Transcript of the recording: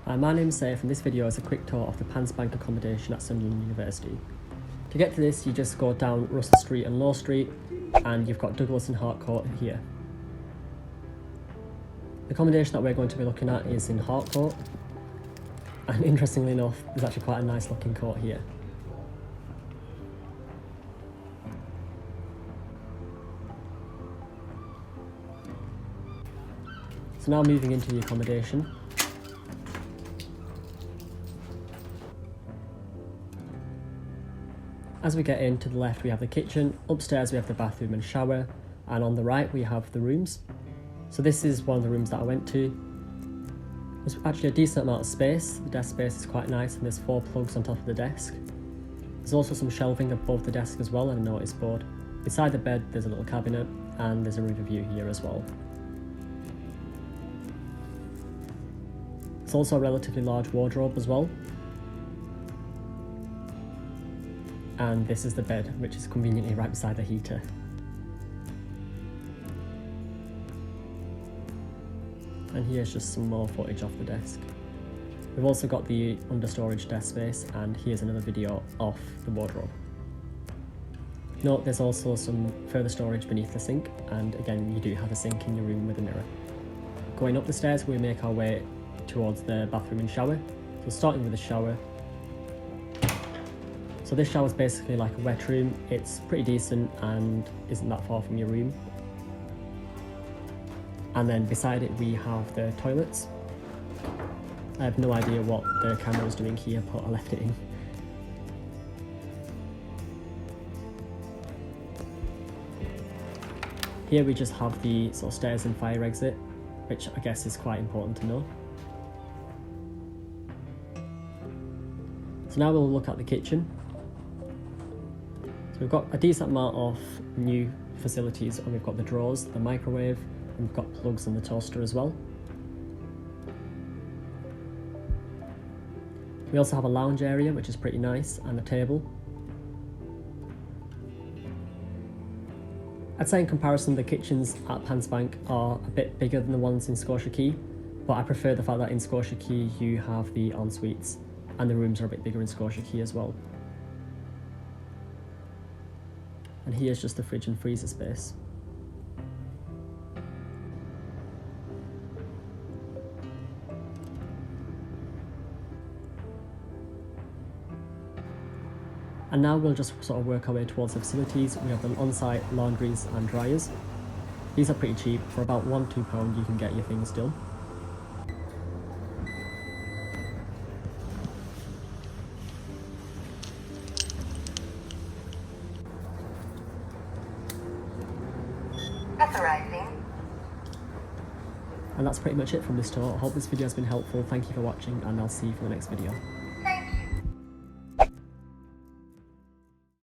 Hi, my name's Saif and this video is a quick tour of the Pansbank accommodation at Sunderland University. To get to this you just go down Russell Street and Law Street and you've got Douglas and Harcourt here. The accommodation that we're going to be looking at is in Harcourt, and interestingly enough there's actually quite a nice looking court here. So now moving into the accommodation. As we get in, to the left we have the kitchen, upstairs we have the bathroom and shower, and on the right we have the rooms. So this is one of the rooms that I went to. There's actually a decent amount of space, the desk space is quite nice and there's 4 plugs on top of the desk. There's also some shelving above the desk as well and a notice board. Beside the bed there's a little cabinet and there's a river view here as well. It's also a relatively large wardrobe as well. And this is the bed, which is conveniently right beside the heater. And here's just some more footage off the desk. We've also got the under-storage desk space, and here's another video of the wardrobe. Note there's also some further storage beneath the sink, and again you do have a sink in your room with a mirror. Going up the stairs we make our way towards the bathroom and shower. So starting with the shower. So this shower is basically like a wet room. It's pretty decent and isn't that far from your room. And then beside it we have the toilets. I have no idea what the camera was doing here, but I left it in. Here we just have the sort of stairs and fire exit, which I guess is quite important to know. So now we'll look at the kitchen. So we've got a decent amount of new facilities, and we've got the drawers, the microwave, and we've got plugs and the toaster as well. We also have a lounge area which is pretty nice, and a table. I'd say in comparison the kitchens at Pansbank are a bit bigger than the ones in Scotia Quay, but I prefer the fact that in Scotia Quay you have the en-suites and the rooms are a bit bigger in Scotia Quay as well. And here's just the fridge and freezer space. And now we'll just sort of work our way towards the facilities. We have the on-site laundries and dryers. These are pretty cheap. For about £1–2 you can get your things done. And that's pretty much it from this tour. I hope this video has been helpful. Thank you for watching and I'll see you for the next video.